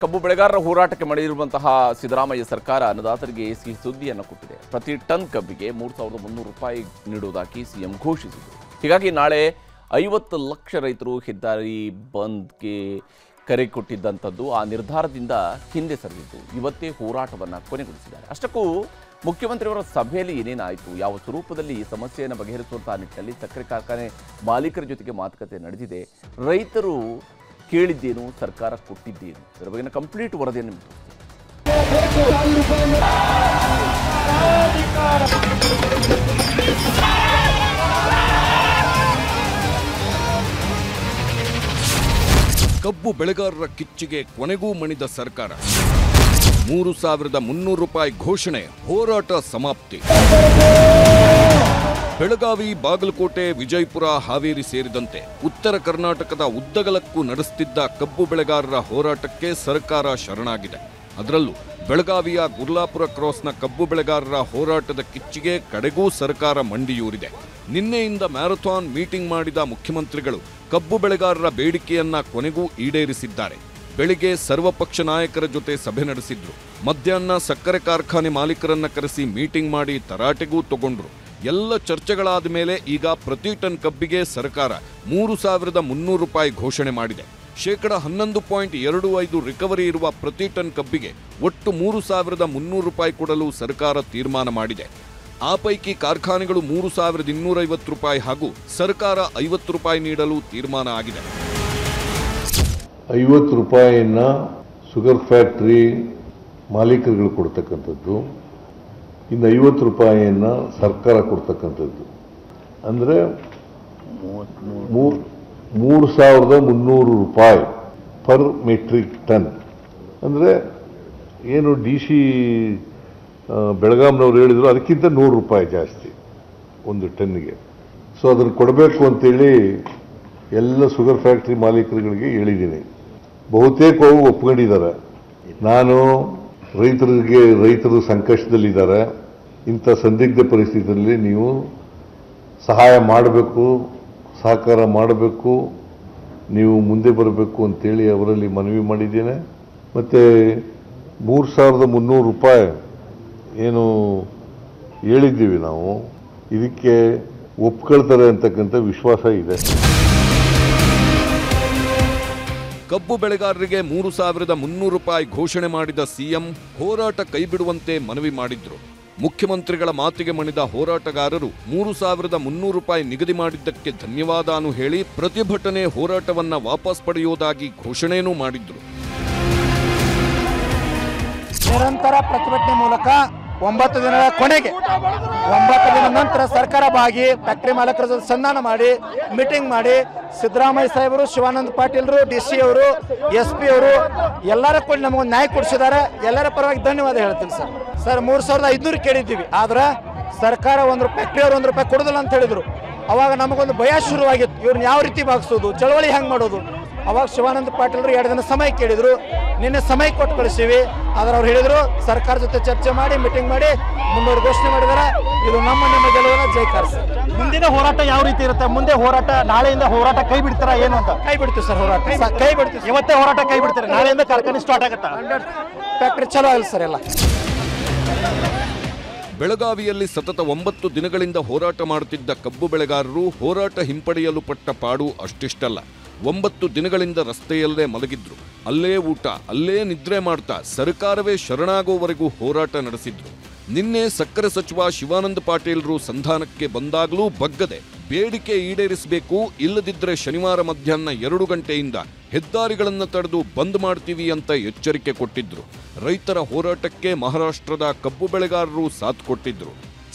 ಕಬ್ಬು ಬೆಳೆಗಾರರ ಹೋರಾಟಕ್ಕೆ ಮಣಿದಿರುವಂತಹ ಸಿದ್ದರಾಮಯ್ಯ ಸರ್ಕಾರ ಅನ್ನದಾತರಿಗೆ ಸಿಹಿ ಸುದ್ದಿಯನ್ನು ಕೊಟ್ಟಿದೆ. ಪ್ರತಿ ಟನ್ ಕಬ್ಬಿಗೆ 3,300 ರೂಪಾಯಿ ನೀಡುವುದಾಗಿ ಸಿಎಂ ಘೋಷಿಸಿದರು. ಹೀಗಾಗಿ ನಾಳೆ 50 ಲಕ್ಷ ರೈತರು ಹೆದ್ದಾರಿ ಬಂದ್ಗೆ ಕರೆ ಕೊಟ್ಟಿದ್ದಂಥದ್ದು ಆ ನಿರ್ಧಾರದಿಂದ ಹಿಂದೆ ಸರಿದಿದ್ದು ಇವತ್ತೇ ಹೋರಾಟವನ್ನು ಕೊನೆಗೊಳಿಸಿದ್ದಾರೆ. ಅಷ್ಟಕ್ಕೂ ಮುಖ್ಯಮಂತ್ರಿಯವರ ಸಭೆಯಲ್ಲಿ ಏನೇನಾಯಿತು, ಯಾವ ಸ್ವರೂಪದಲ್ಲಿ ಈ ಸಮಸ್ಯೆಯನ್ನು ಬಗೆಹರಿಸುವಂತಹ ನಿಟ್ಟಿನಲ್ಲಿ ಸಕ್ಕರೆ ಕಾರ್ಖಾನೆ ಮಾಲೀಕರ ಜೊತೆಗೆ ಮಾತುಕತೆ ನಡೆದಿದೆ, ರೈತರು ಕೇಳಿದ್ದೇನು, ಸರ್ಕಾರ ಕೊಟ್ಟಿದ್ದೇನು, ಇದರ ಬಗೆಗಿನ ಕಂಪ್ಲೀಟ್ ವರದಿಯನ್ನು ಕಬ್ಬು ಬೆಳೆಗಾರರ ಕಿಚ್ಚಿಗೆ ಕೊನೆಗೂ ಮಣಿದ ಸರ್ಕಾರ. 3,300 ರೂಪಾಯಿ ಘೋಷಣೆ, ಹೋರಾಟ ಸಮಾಪ್ತಿ. ಬೆಳಗಾವಿ, ಬಾಗಲಕೋಟೆ, ವಿಜಯಪುರ, ಹಾವೇರಿ ಸೇರಿದಂತೆ ಉತ್ತರ ಕರ್ನಾಟಕದ ಉದ್ದಗಲಕ್ಕೂ ನಡೆಸುತ್ತಿದ್ದ ಕಬ್ಬು ಬೆಳೆಗಾರರ ಹೋರಾಟಕ್ಕೆ ಸರ್ಕಾರ ಶರಣಾಗಿದೆ. ಅದರಲ್ಲೂ ಬೆಳಗಾವಿಯ ಗುರ್ಲಾಪುರ ಕ್ರಾಸ್ನ ಕಬ್ಬು ಬೆಳೆಗಾರರ ಹೋರಾಟದ ಕಿಚ್ಚಿಗೆ ಕಡೆಗೂ ಸರ್ಕಾರ ಮಂಡಿಯೂರಿದೆ. ನಿನ್ನೆಯಿಂದ ಮ್ಯಾರಥಾನ್ ಮೀಟಿಂಗ್ ಮಾಡಿದ ಮುಖ್ಯಮಂತ್ರಿಗಳು ಕಬ್ಬು ಬೆಳೆಗಾರರ ಬೇಡಿಕೆಯನ್ನ ಕೊನೆಗೂ ಈಡೇರಿಸಿದ್ದಾರೆ. ಬೆಳಿಗ್ಗೆ ಸರ್ವಪಕ್ಷ ನಾಯಕರ ಜೊತೆ ಸಭೆ ನಡೆಸಿದ್ರು. ಮಧ್ಯಾಹ್ನ ಸಕ್ಕರೆ ಕಾರ್ಖಾನೆ ಮಾಲೀಕರನ್ನ ಕರೆಸಿ ಮೀಟಿಂಗ್ ಮಾಡಿ ತರಾಟೆಗೂ ತಗೊಂಡ್ರು. ಎಲ್ಲ ಚರ್ಚೆಗಳಾದ ಮೇಲೆ ಈಗ ಪ್ರತಿ ಟನ್ ಕಬ್ಬಿಗೆ ಸರ್ಕಾರ 3,300 ರೂಪಾಯಿ ಘೋಷಣೆ ಮಾಡಿದೆ. ಶೇಕಡ 11.25 ರಿಕವರಿ ಇರುವ ಪ್ರತಿ ಟನ್ ಕಬ್ಬಿಗೆ ಒಟ್ಟು 3,300 ರೂಪಾಯಿ ಕೊಡಲು ಸರ್ಕಾರ ತೀರ್ಮಾನ ಮಾಡಿದೆ. ಆ ಪೈಕಿ ಕಾರ್ಖಾನೆಗಳು 3,250 ರೂಪಾಯಿ ಹಾಗೂ ಸರ್ಕಾರ 50 ರೂಪಾಯಿ ನೀಡಲು ತೀರ್ಮಾನ ಆಗಿದೆ. 50 ರೂಪಾಯಿಯನ್ನ ಶುಗರ್ ಫ್ಯಾಕ್ಟರಿ ಮಾಲೀಕರುಗಳು ಕೊಡ್ತಕ್ಕಂಥದ್ದು, ಇನ್ನು 50 ರೂಪಾಯಿಯನ್ನ ಸರ್ಕಾರ ಕೊಡ್ತಕ್ಕಂಥದ್ದು. ಅಂದರೆ 3,300 ರೂಪಾಯಿ ಪರ್ ಮೆಟ್ರಿಕ್ ಟನ್. ಅಂದರೆ ಏನು DC ಬೆಳಗಾಂನವ್ರು ಹೇಳಿದ್ರು ಅದಕ್ಕಿಂತ 100 ರೂಪಾಯಿ ಜಾಸ್ತಿ ಒಂದು ಟನ್ನಿಗೆ. ಸೊ ಅದನ್ನು ಕೊಡಬೇಕು ಅಂತೇಳಿ ಎಲ್ಲ ಶುಗರ್ ಫ್ಯಾಕ್ಟ್ರಿ ಮಾಲೀಕರುಗಳಿಗೆ ಹೇಳಿದ್ದೀನಿ. ಬಹುತೇಕ ಒಪ್ಕೊಂಡಿದ್ದಾರೆ. ನಾನು ರೈತರು ಸಂಕಷ್ಟದಲ್ಲಿದ್ದಾರೆ, ಇಂಥ ಸಂದಿಗ್ಧ ಪರಿಸ್ಥಿತಿಯಲ್ಲಿ ನೀವು ಸಹಾಯ ಮಾಡಬೇಕು, ಸಹಕಾರ ಮಾಡಬೇಕು, ನೀವು ಮುಂದೆ ಬರಬೇಕು ಅಂತೇಳಿ ಅವರಲ್ಲಿ ಮನವಿ ಮಾಡಿದ್ದೇನೆ. ಮತ್ತು 3,300 ರೂಪಾಯಿ ಏನು ಹೇಳಿದ್ದೀವಿ ನಾವು, ಇದಕ್ಕೆ ಒಪ್ಕೊಳ್ತಾರೆ ಅಂತಕ್ಕಂಥ ವಿಶ್ವಾಸ ಇದೆ. ಕಬ್ಬು ಬೆಳೆಗಾರರಿಗೆ 3,300 ರೂಪಾಯಿ ಘೋಷಣೆ ಮಾಡಿದ ಸಿಎಂ ಹೋರಾಟ ಕೈಬಿಡುವಂತೆ ಮನವಿ ಮಾಡಿದ್ರು. ಮುಖ್ಯಮಂತ್ರಿಗಳ ಮಾತಿಗೆ ಮಣಿದ ಹೋರಾಟಗಾರರು 3,300 ರೂಪಾಯಿ ನಿಗದಿ ಮಾಡಿದ್ದಕ್ಕೆ ಧನ್ಯವಾದನು ಹೇಳಿ ಪ್ರತಿಭಟನೆ ಹೋರಾಟವನ್ನ ವಾಪಸ್ ಪಡೆಯುವುದಾಗಿ ಘೋಷಣೆಯೂ ಮಾಡಿದ್ರು. ನಿರಂತರ ಪ್ರತಿಭಟನೆ ಮೂಲಕ 9 ದಿನಗಳ ಕೊನೆಗೆ 9 ದಿನದ ನಂತರ ಸರ್ಕಾರ ಭಾಗಿ ಫ್ಯಾಕ್ಟರಿ ಮಾಲೀಕರ ಜೊತೆ ಸಂಧಾನ ಮಾಡಿ ಮೀಟಿಂಗ್ ಮಾಡಿ ಸಿದ್ದರಾಮಯ್ಯ ಸಾಹೇಬರು, ಶಿವಾನಂದ ಪಾಟೀಲ್ರು, DC ಅವರು, SP ಅವರು ಎಲ್ಲರ ಕೂಡ ನಮಗೊಂದು ನ್ಯಾಯ ಕೊಡಿಸಿದ್ದಾರೆ. ಎಲ್ಲರ ಪರವಾಗಿ ಧನ್ಯವಾದ ಹೇಳ್ತೀನಿ ಸರ್. 3,500 ಕೇಳಿದ್ದೀವಿ, ಆದ್ರೆ ಸರ್ಕಾರ ಫ್ಯಾಕ್ಟರಿ ಅವರು 1 ರೂಪಾಯಿ ಕೊಡೋದಿಲ್ಲ ಅಂತ ಹೇಳಿದ್ರು. ಅವಾಗ ನಮಗೊಂದು ಭಯ ಶುರುವಾಗಿತ್ತು, ಇವ್ರನ್ನ ಯಾವ ರೀತಿ ಭಾಗಿಸೋದು, ಚಳವಳಿ ಹೆಂಗೆ ಮಾಡೋದು. ಅವಾಗ ಶಿವಾನಂದ ಪಾಟೀಲ್ರು 2 ದಿನ ಸಮಯ ಕೇಳಿದ್ರು. ನಿನ್ನೆ ಸಮಯ ಕೊಟ್ಟು ಕಳಿಸಿವಿ. ಆದ್ರೆ ಅವ್ರು ಹೇಳಿದ್ರು ಸರ್ಕಾರ ಜೊತೆ ಚರ್ಚೆ ಮಾಡಿ ಮೀಟಿಂಗ್ ಮಾಡಿ ಮುಂದೂರು ಘೋಷಣೆ ಮಾಡಿದಾರೆ. ಇದು ನಿಮ್ಮ ಗೆಲುವಿನ ಜೈಕಾರ. ಮುಂದಿನ ಹೋರಾಟ ಯಾವ ರೀತಿ ಇರುತ್ತೆ? ಮುಂದೆ ಹೋರಾಟ ನಾಳೆಯಿಂದ ಹೋರಾಟ ಕೈ ಬಿಡ್ತಾರ ಏನು ಅಂತ? ಕೈ ಬಿಡ್ತೀವಿ ಸರ್, ಹೋರಾಟ ಕೈ ಬಿಡ್ತೀವಿ. ಇವತ್ತೇ ಹೋರಾಟ ಕೈ ಬಿಡ್ತಾರೆ, ನಾಳೆಯಿಂದ ಕಾರ್ಖಾನೆ ಸ್ಟಾರ್ಟ್ ಆಗುತ್ತಾ? ಫ್ಯಾಕ್ಟರಿ ಚಲೋ ಆಗಿಲ್ಲ ಸರ್ ಎಲ್ಲ. ಬೆಳಗಾವಿಯಲ್ಲಿ ಸತತ 9 ದಿನಗಳಿಂದ ಹೋರಾಟ ಮಾಡುತ್ತಿದ್ದ ಕಬ್ಬು ಬೆಳೆಗಾರರು ಹೋರಾಟ ಹಿಂಪಡೆಯಲು ಪಟ್ಟ ಪಾಡು ಅಷ್ಟಿಷ್ಟಲ್ಲ. 9 ದಿನಗಳಿಂದ ರಸ್ತೆಯಲ್ಲೇ ಮಲಗಿದ್ರು, ಅಲ್ಲೇ ಊಟ, ಅಲ್ಲೇ ನಿದ್ರೆ ಮಾಡ್ತಾ ಸರ್ಕಾರವೇ ಶರಣಾಗೋವರೆಗೂ ಹೋರಾಟ ನಡೆಸಿದ್ರು. ನಿನ್ನೆ ಸಕ್ಕರೆ ಸಚಿವ ಶಿವಾನಂದ ಪಾಟೀಲ್ರು ಸಂಧಾನಕ್ಕೆ ಬಂದಾಗಲೂ ಬಗ್ಗದೆ ಬೇಡಿಕೆ ಈಡೇರಿಸಬೇಕು, ಇಲ್ಲದಿದ್ದರೆ ಶನಿವಾರ ಮಧ್ಯಾಹ್ನ 2 ಗಂಟೆಯಿಂದ ಹೆದ್ದಾರಿಗಳನ್ನು ತಡೆದು ಬಂದ್ ಮಾಡ್ತೀವಿ ಅಂತ ಎಚ್ಚರಿಕೆ ಕೊಟ್ಟಿದ್ರು. ರೈತರ ಹೋರಾಟಕ್ಕೆ ಮಹಾರಾಷ್ಟ್ರದ ಕಬ್ಬು ಬೆಳೆಗಾರರು ಸಾಥ್ ಕೊಟ್ಟಿದ್ರು.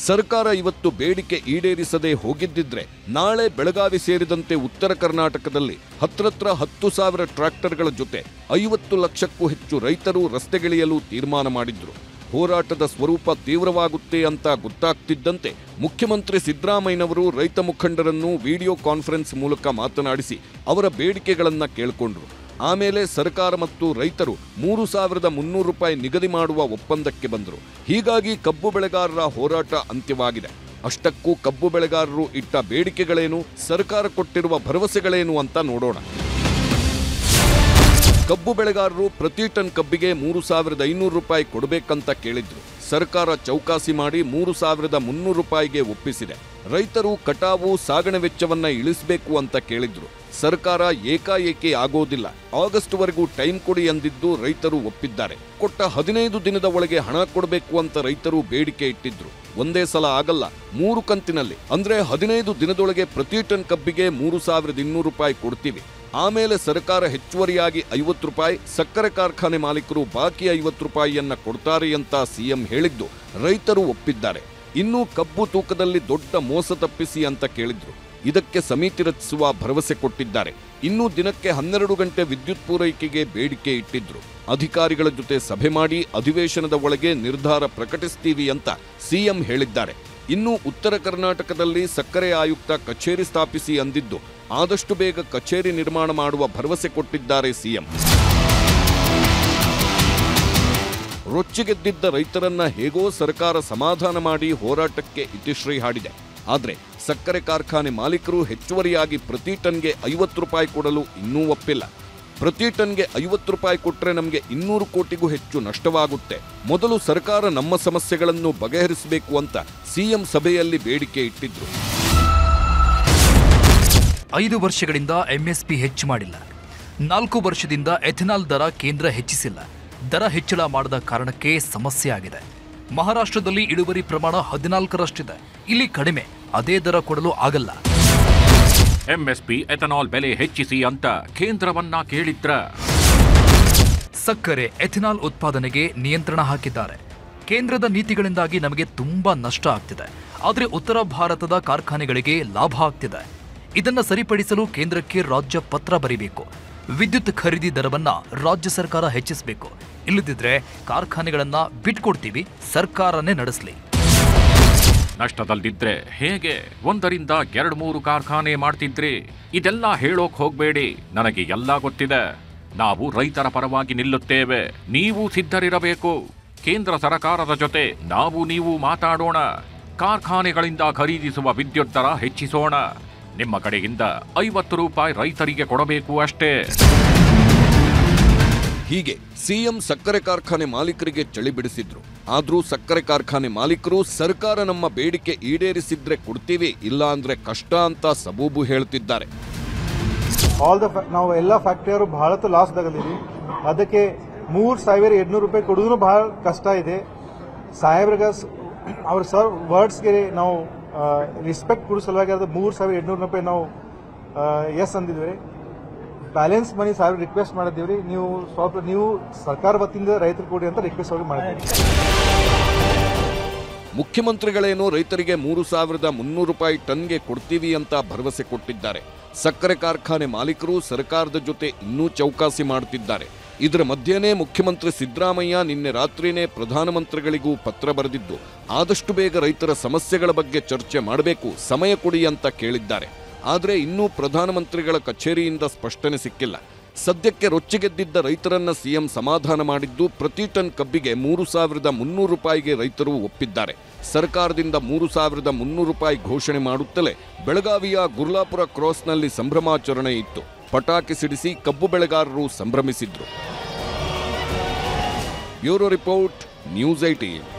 ಸರ್ಕಾರ ಇವತ್ತು ಬೇಡಿಕೆ ಈಡೇರಿಸದೆ ಹೋಗಿದ್ದಿದ್ರೆ ನಾಳೆ ಬೆಳಗಾವಿ ಸೇರಿದಂತೆ ಉತ್ತರ ಕರ್ನಾಟಕದಲ್ಲಿ ಹತ್ರ 10,000 ಟ್ರ್ಯಾಕ್ಟರ್ಗಳ ಜೊತೆ 50 ಲಕ್ಷಕ್ಕೂ ಹೆಚ್ಚು ರೈತರು ರಸ್ತೆಗಿಳಿಯಲು ತೀರ್ಮಾನ ಮಾಡಿದ್ರು. ಹೋರಾಟದ ಸ್ವರೂಪ ತೀವ್ರವಾಗುತ್ತೆ ಅಂತ ಗೊತ್ತಾಗ್ತಿದ್ದಂತೆ ಮುಖ್ಯಮಂತ್ರಿ ಸಿದ್ದರಾಮಯ್ಯನವರು ರೈತ ಮುಖಂಡರನ್ನು ವಿಡಿಯೋ ಕಾನ್ಫರೆನ್ಸ್ ಮೂಲಕ ಮಾತನಾಡಿಸಿ ಅವರ ಬೇಡಿಕೆಗಳನ್ನು ಕೇಳಿಕೊಂಡ್ರು. ಆಮೇಲೆ ಸರ್ಕಾರ ಮತ್ತು ರೈತರು 3,300 ರೂಪಾಯಿ ನಿಗದಿ ಮಾಡುವ ಒಪ್ಪಂದಕ್ಕೆ ಬಂದರು. ಹೀಗಾಗಿ ಕಬ್ಬು ಬೆಳೆಗಾರರ ಹೋರಾಟ ಅಂತ್ಯವಾಗಿದೆ. ಅಷ್ಟಕ್ಕೂ ಕಬ್ಬು ಬೆಳೆಗಾರರು ಇಟ್ಟ ಬೇಡಿಕೆಗಳೇನು, ಸರ್ಕಾರ ಕೊಟ್ಟಿರುವ ಭರವಸೆಗಳೇನು ಅಂತ ನೋಡೋಣ. ಕಬ್ಬು ಬೆಳೆಗಾರರು ಪ್ರತಿ ಟನ್ ಕಬ್ಬಿಗೆ 3,500 ರೂಪಾಯಿ ಕೊಡಬೇಕಂತ ಕೇಳಿದ್ರು. ಸರ್ಕಾರ ಚೌಕಾಸಿ ಮಾಡಿ 3,300 ರೂಪಾಯಿಗೆ ಒಪ್ಪಿಸಿದೆ. ರೈತರು ಕಟಾವು ಸಾಗಣೆ ವೆಚ್ಚವನ್ನ ಇಳಿಸಬೇಕು ಅಂತ ಕೇಳಿದ್ರು. ಸರ್ಕಾರ ಏಕಾಏಕಿ ಆಗೋದಿಲ್ಲ, ಆಗಸ್ಟ್ವರೆಗೂ ಟೈಮ್ ಕೊಡಿ ಎಂದಿದ್ದು ರೈತರು ಒಪ್ಪಿದ್ದಾರೆ. ಕೊಟ್ಟ 15 ದಿನದ ಒಳಗೆ ಹಣ ಕೊಡಬೇಕು ಅಂತ ರೈತರು ಬೇಡಿಕೆ ಇಟ್ಟಿದ್ರು. ಒಂದೇ ಸಲ ಆಗಲ್ಲ, 3 ಕಂತಿನಲ್ಲಿ, ಅಂದ್ರೆ 15 ದಿನದೊಳಗೆ ಪ್ರತಿ ಟನ್ ಕಬ್ಬಿಗೆ 3,200 ರೂಪಾಯಿ ಕೊಡ್ತೀವಿ. ಆಮೇಲೆ ಸರ್ಕಾರ ಹೆಚ್ಚುವರಿಯಾಗಿ 50 ರೂಪಾಯಿ, ಸಕ್ಕರೆ ಕಾರ್ಖಾನೆ ಮಾಲೀಕರು ಬಾಕಿ 50 ರೂಪಾಯಿಯನ್ನ ಕೊಡ್ತಾರೆ ಅಂತ ಸಿಎಂ ಹೇಳಿದ್ದು ರೈತರು ಒಪ್ಪಿದ್ದಾರೆ. ಇನ್ನು ಕಬ್ಬು ತೂಕದಲ್ಲಿ ದೊಡ್ಡ ಮೋಸ ತಪ್ಪಿಸಿ ಅಂತ ಕೇಳಿದ್ರು. ಇದಕ್ಕೆ ಸಮಿತಿ ರಚಿಸುವ ಭರವಸೆ ಕೊಟ್ಟಿದ್ದಾರೆ. ಇನ್ನು ದಿನಕ್ಕೆ 12 ಗಂಟೆ ವಿದ್ಯುತ್ ಪೂರೈಕೆಗೆ ಬೇಡಿಕೆ ಇಟ್ಟಿದ್ರು. ಅಧಿಕಾರಿಗಳ ಜೊತೆ ಸಭೆ ಮಾಡಿ ಅಧಿವೇಶನದ ಒಳಗೆ ನಿರ್ಧಾರ ಪ್ರಕಟಿಸ್ತೀವಿ ಅಂತ ಸಿಎಂ ಹೇಳಿದ್ದಾರೆ. ಇನ್ನು ಉತ್ತರ ಕರ್ನಾಟಕದಲ್ಲಿ ಸಕ್ಕರೆ ಆಯುಕ್ತ ಕಚೇರಿ ಸ್ಥಾಪಿಸಿ ಅಂದಿದ್ದು ಆದಷ್ಟು ಬೇಗ ಕಚೇರಿ ನಿರ್ಮಾಣ ಮಾಡುವ ಭರವಸೆ ಕೊಟ್ಟಿದ್ದಾರೆ ಸಿಎಂ. ರೊಚ್ಚಿಗೆದ್ದಿದ್ದ ರೈತರನ್ನ ಹೇಗೋ ಸರ್ಕಾರ ಸಮಾಧಾನ ಮಾಡಿ ಹೋರಾಟಕ್ಕೆ ಇತಿಶ್ರೀ ಹಾಡಿದೆ. ಆದರೆ ಸಕ್ಕರೆ ಕಾರ್ಖಾನೆ ಮಾಲೀಕರು ಹೆಚ್ಚುವರಿಯಾಗಿ ಪ್ರತಿ ಟನ್ಗೆ 50 ರೂಪಾಯಿ ಕೊಡಲು ಇನ್ನೂ ಒಪ್ಪಿಲ್ಲ. ಪ್ರತಿ ಟನ್ಗೆ 50 ರೂಪಾಯಿ ಕೊಟ್ಟರೆ ನಮಗೆ 200 ಕೋಟಿಗೂ ಹೆಚ್ಚು ನಷ್ಟವಾಗುತ್ತೆ. ಮೊದಲು ಸರ್ಕಾರ ನಮ್ಮ ಸಮಸ್ಯೆಗಳನ್ನು ಬಗೆಹರಿಸಬೇಕು ಅಂತ ಸಿಎಂ ಸಭೆಯಲ್ಲಿ ಬೇಡಿಕೆ ಇಟ್ಟಿದ್ರು. 5 ವರ್ಷಗಳಿಂದ ಎಂಎಸ್ಪಿ ಹೆಚ್ಚು ಮಾಡಿಲ್ಲ. 4 ವರ್ಷದಿಂದ ಎಥೆನಾಲ್ ದರ ಕೇಂದ್ರ ಹೆಚ್ಚಿಸಿಲ್ಲ. ದರ ಹೆಚ್ಚಳ ಮಾಡದ ಕಾರಣಕ್ಕೆ ಸಮಸ್ಯೆ ಆಗಿದೆ. ಮಹಾರಾಷ್ಟ್ರದಲ್ಲಿ ಇಳುವರಿ ಪ್ರಮಾಣ 14ರಷ್ಟಿದೆ, ಇಲ್ಲಿ ಕಡಿಮೆ. ಅದೇ ದರ ಕೊಡಲು ಆಗಲ್ಲ. ಎಂಎಸ್ಪಿ ಎಥನಾಲ್ ಬೆಲೆ ಹೆಚ್ಚಿಸಿ ಅಂತ ಕೇಂದ್ರವನ್ನ ಕೇಳಿದ್ರ. ಸಕ್ಕರೆ ಎಥೆನಾಲ್ ಉತ್ಪಾದನೆಗೆ ನಿಯಂತ್ರಣ ಹಾಕಿದ್ದಾರೆ. ಕೇಂದ್ರದ ನೀತಿಗಳಿಂದಾಗಿ ನಮಗೆ ತುಂಬಾ ನಷ್ಟ ಆಗ್ತಿದೆ. ಆದರೆ ಉತ್ತರ ಭಾರತದ ಕಾರ್ಖಾನೆಗಳಿಗೆ ಲಾಭ ಆಗ್ತಿದೆ. ಇದನ್ನ ಸರಿಪಡಿಸಲು ಕೇಂದ್ರಕ್ಕೆ ರಾಜ್ಯ ಪತ್ರ ಬರೀಬೇಕು. ವಿದ್ಯುತ್ ಖರೀದಿ ದರವನ್ನ ರಾಜ್ಯ ಸರ್ಕಾರ ಹೆಚ್ಚಿಸಬೇಕು. ಇಲ್ಲದಿದ್ರೆ ಕಾರ್ಖಾನೆಗಳನ್ನ ಬಿಟ್ಕೊಡ್ತೀವಿ, ಸರ್ಕಾರನೇ ನಡೆಸಲಿ. ನಷ್ಟದಲ್ಲಿದ್ರೆ ಹೇಗೆ 1ರಿಂದ 2-3 ಕಾರ್ಖಾನೆ ಮಾಡ್ತಿದ್ರಿ? ಇದೆಲ್ಲ ಹೇಳೋಕ್ ಹೋಗ್ಬೇಡಿ, ನನಗೆ ಎಲ್ಲ ಗೊತ್ತಿದೆ. ನಾವು ರೈತರ ಪರವಾಗಿ ನಿಲ್ಲುತ್ತೇವೆ, ನೀವು ಸಿದ್ಧರಿರಬೇಕು. ಕೇಂದ್ರ ಸರ್ಕಾರದ ಜೊತೆ ನೀವು ಮಾತಾಡೋಣ. ಕಾರ್ಖಾನೆಗಳಿಂದ ಖರೀದಿಸುವ ವಿದ್ಯುತ್ ದರ ಹೆಚ್ಚಿಸೋಣ. ನಿಮ್ಮ ಕಡೆಯಿಂದ 50 ರೂಪಾಯಿ ರೈತರಿಗೆ ಕೊಡಬೇಕು ಅಷ್ಟೇ. ಹೀಗೆ ಸಿಎಂ ಸಕ್ಕರೆ ಕಾರ್ಖಾನೆ ಮಾಲೀಕರಿಗೆ ಚಳಿ ಬಿಡಿಸಿದ್ರು. ಆದ್ರೂ ಸಕ್ಕರೆ ಕಾರ್ಖಾನೆ ಮಾಲೀಕರು ಸರ್ಕಾರ ನಮ್ಮ ಬೇಡಿಕೆ ಈಡೇರಿಸಿದ್ರೆ ಕೊಡ್ತೀವಿ, ಇಲ್ಲ ಅಂದ್ರೆ ಕಷ್ಟ ಅಂತ ಸಬೂಬು ಹೇಳ್ತಿದ್ದಾರೆ. ನಾವು ಎಲ್ಲ ಫ್ಯಾಕ್ಟರಿಯವರು ಬಹಳ ಲಾಸ್ ತಗಲಿದ್ವಿ. ಅದಕ್ಕೆ 3,200 ರೂಪಾಯಿ ಕೊಡೋದು ಬಹಳ ಕಷ್ಟ ಇದೆ. ಸಾಹೇಬ್ರಿಗೆ ಅವ್ರ ಸರ್ ವರ್ಡ್ಸ್ಗೆ ನಾವು ರಿಸ್ಪೆಕ್ಟ್ ಕೊಡೋ ಸಲುವಾಗಿ ಅದು 3,200 ರೂಪಾಯಿ ನಾವು ಎಸ್ ಅಂದಿದ್ವಿ. ಬ್ಯಾಲೆನ್ಸ್ ಮನಿ ಸಾಹೇಬ್ ರಿಕ್ವೆಸ್ಟ್ ಮಾಡಿದ್ದೀವಿ. ನೀವು ಸರ್ಕಾರ ವತಿಯಿಂದ ರೈತರು ಕೊಡಿ ಅಂತ ರಿಕ್ವೆಸ್ಟ್ ಅವ್ರಿಗೆ ಮಾಡಿದ್ದೀವಿ. ಮುಖ್ಯಮಂತ್ರಿಗಳೇನೋ ರೈತರಿಗೆ 3,300 ರೂಪಾಯಿ ಟನ್ಗೆ ಕೊಡ್ತೀವಿ ಅಂತ ಭರವಸೆ ಕೊಟ್ಟಿದ್ದಾರೆ. ಸಕ್ಕರೆ ಕಾರ್ಖಾನೆ ಮಾಲೀಕರು ಸರ್ಕಾರದ ಜೊತೆ ಇನ್ನೂ ಚೌಕಾಸಿ ಮಾಡುತ್ತಿದ್ದಾರೆ. ಇದರ ಮಧ್ಯೆನೇ ಮುಖ್ಯಮಂತ್ರಿ ಸಿದ್ದರಾಮಯ್ಯ ನಿನ್ನೆ ರಾತ್ರಿನೇ ಪ್ರಧಾನಮಂತ್ರಿಗಳಿಗೂ ಪತ್ರ ಬರೆದಿದ್ದು ಆದಷ್ಟು ಬೇಗ ರೈತರ ಸಮಸ್ಯೆಗಳ ಬಗ್ಗೆ ಚರ್ಚೆ ಮಾಡಬೇಕು, ಸಮಯ ಕೊಡಿ ಅಂತ ಕೇಳಿದ್ದಾರೆ. ಆದರೆ ಇನ್ನೂ ಪ್ರಧಾನಮಂತ್ರಿಗಳ ಕಚೇರಿಯಿಂದ ಸ್ಪಷ್ಟನೆ ಸಿಕ್ಕಿಲ್ಲ. ಸದ್ಯಕ್ಕೆ ರೊಚ್ಚಿಗೆದ್ದಿದ್ದ ರೈತರನ್ನ ಸಿಎಂ ಸಮಾಧಾನ ಮಾಡಿದ್ದು ಪ್ರತಿ ಟನ್ ಕಬ್ಬಿಗೆ 3,300 ರೂಪಾಯಿಗೆ ರೈತರು ಒಪ್ಪಿದ್ದಾರೆ. ಸರ್ಕಾರದಿಂದ 3,300 ರೂಪಾಯಿ ಘೋಷಣೆ ಮಾಡುತ್ತಲೇ ಬೆಳಗಾವಿಯ ಗುರ್ಲಾಪುರ ಕ್ರಾಸ್ನಲ್ಲಿ ಸಂಭ್ರಮಾಚರಣೆ ಇತ್ತು. ಪಟಾಕಿ ಸಿಡಿಸಿ ಕಬ್ಬು ಬೆಳೆಗಾರರು ಸಂಭ್ರಮಿಸಿದ್ರು. Bureau report, news 18.